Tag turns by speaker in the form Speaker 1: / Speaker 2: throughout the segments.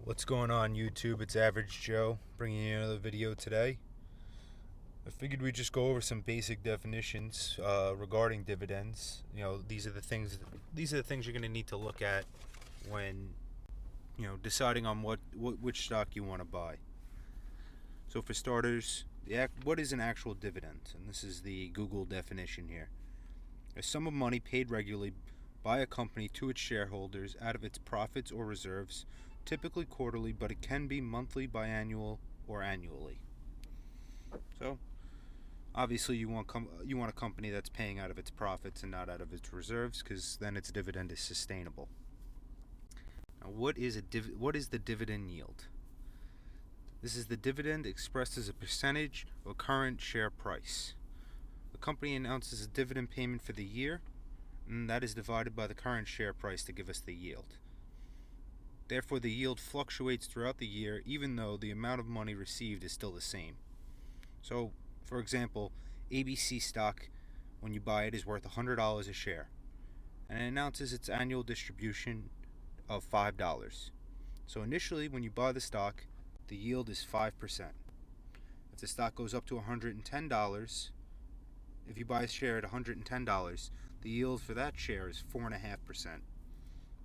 Speaker 1: What's going on YouTube? It's Average Joe bringing you another video today. I figured we'd just go over some basic definitions regarding dividends. These are the things you're going to need to look at when deciding on which stock you want to buy. So for starters, what is an actual dividend? And this is the Google definition here. A sum of money paid regularly by a company to its shareholders out of its profits or reserves, typically quarterly, but it can be monthly, biannual, or annually. So obviously you want a company that's paying out of its profits and not out of its reserves, because then its dividend is sustainable. Now, what is the dividend yield? This is the dividend expressed as a percentage of current share price. The company announces a dividend payment for the year, and that is divided by the current share price to give us the yield. Therefore, the yield fluctuates throughout the year, even though the amount of money received is still the same. So, for example, ABC stock, when you buy it, is worth $100 a share, and it announces its annual distribution of $5. So initially, when you buy the stock, the yield is 5%. If the stock goes up to $110, if you buy a share at $110, the yield for that share is 4.5%.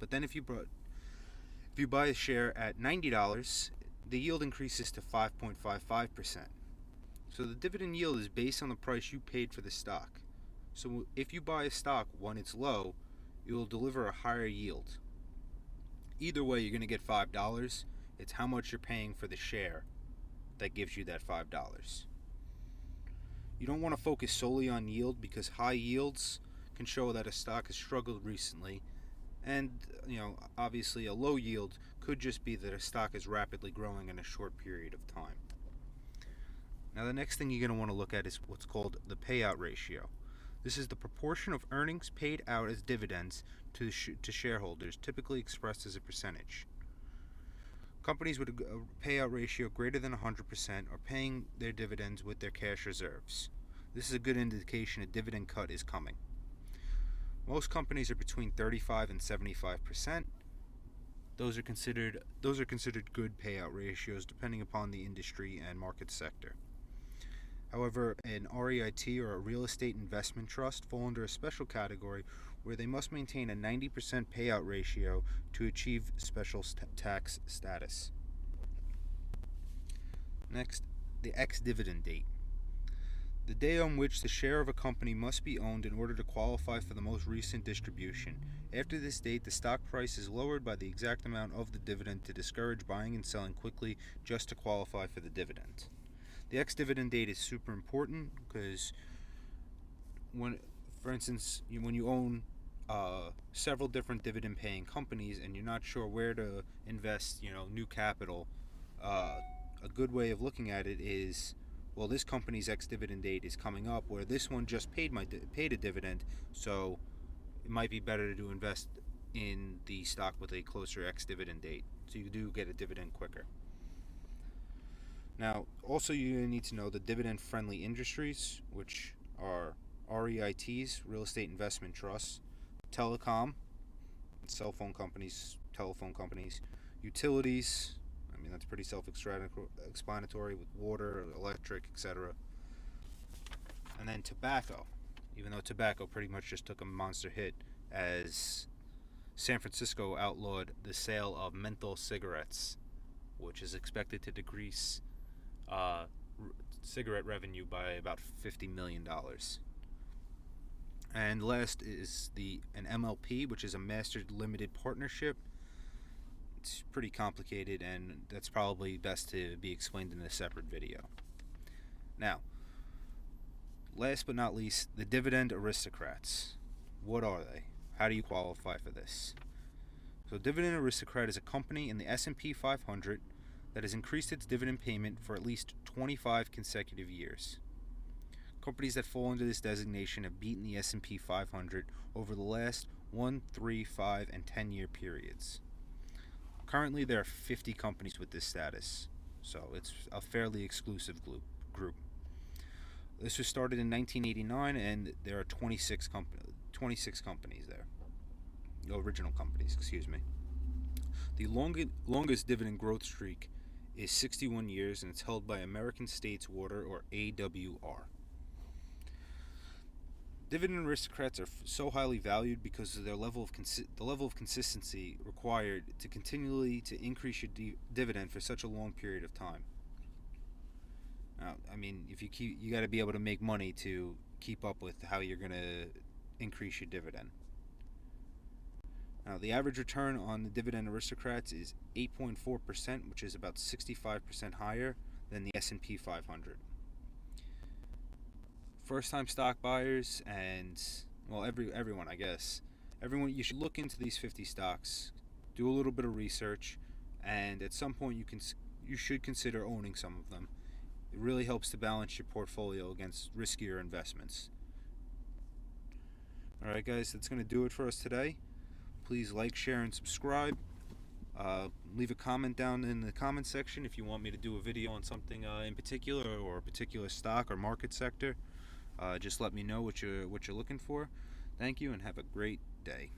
Speaker 1: But then if you buy a share at $90, the yield increases to 5.55%. So the dividend yield is based on the price you paid for the stock. So if you buy a stock when it's low, it will deliver a higher yield. Either way, you're going to get $5. It's how much you're paying for the share that gives you that $5. You don't want to focus solely on yield, because high yields can show that a stock has struggled recently, and obviously a low yield could just be that a stock is rapidly growing in a short period of time. Now, the next thing you're going to want to look at is what's called the payout ratio. This is the proportion of earnings paid out as dividends to shareholders, typically expressed as a percentage. Companies with a payout ratio greater than 100% are paying their dividends with their cash reserves. This is a good indication a dividend cut is coming. Most companies are between 35 and 75%. Those are considered good payout ratios depending upon the industry and market sector. However, an REIT or a real estate investment trust fall under a special category where they must maintain a 90% payout ratio to achieve special tax status. Next, the Ex-Dividend Date. The day on which the share of a company must be owned in order to qualify for the most recent distribution. After this date, the stock price is lowered by the exact amount of the dividend to discourage buying and selling quickly just to qualify for the dividend. The ex-dividend date is super important because for instance, when you own several different dividend-paying companies and you're not sure where to invest, new capital, a good way of looking at it is, well, this company's ex-dividend date is coming up, where this one just paid a dividend, so it might be better to invest in the stock with a closer ex-dividend date, so you do get a dividend quicker. Now, also you need to know the dividend-friendly industries, which are REITs, real estate investment trusts, telecom, cell phone companies, telephone companies, utilities. I mean, that's pretty self-explanatory with water, electric, etc. And then tobacco, even though tobacco pretty much just took a monster hit as San Francisco outlawed the sale of menthol cigarettes, which is expected to decrease cigarette revenue by about $50 million. And last is an MLP, which is a master limited partnership. It's pretty complicated, and that's probably best to be explained in a separate video. Now, last but not least, the Dividend Aristocrats. What are they? How do you qualify for this? So Dividend Aristocrat is a company in the S&P 500 that has increased its dividend payment for at least 25 consecutive years. Companies that fall under this designation have beaten the S&P 500 over the last 1, 3, 5, and 10-year periods. Currently, there are 50 companies with this status, so it's a fairly exclusive group. This was started in 1989, and there are 26 companies there. Original companies, excuse me. The longest dividend growth streak is 61 years, and it's held by American States Water, or AWR. Dividend Aristocrats are so highly valued because of their level of consistency required to continually to increase your dividend for such a long period of time. Now, I mean, if you got to be able to make money to keep up with how you're going to increase your dividend. Now, the average return on the Dividend Aristocrats is 8.4%, which is about 65% higher than the S&P 500. First-time stock buyers and, well, everyone, I guess. Everyone, you should look into these 50 stocks, do a little bit of research, and at some point you should consider owning some of them. It really helps to balance your portfolio against riskier investments. Alright guys, that's going to do it for us today. Please like, share, and subscribe. Leave a comment down in the comment section if you want me to do a video on something in particular, or a particular stock or market sector. Just let me know what you're looking for. Thank you, and have a great day.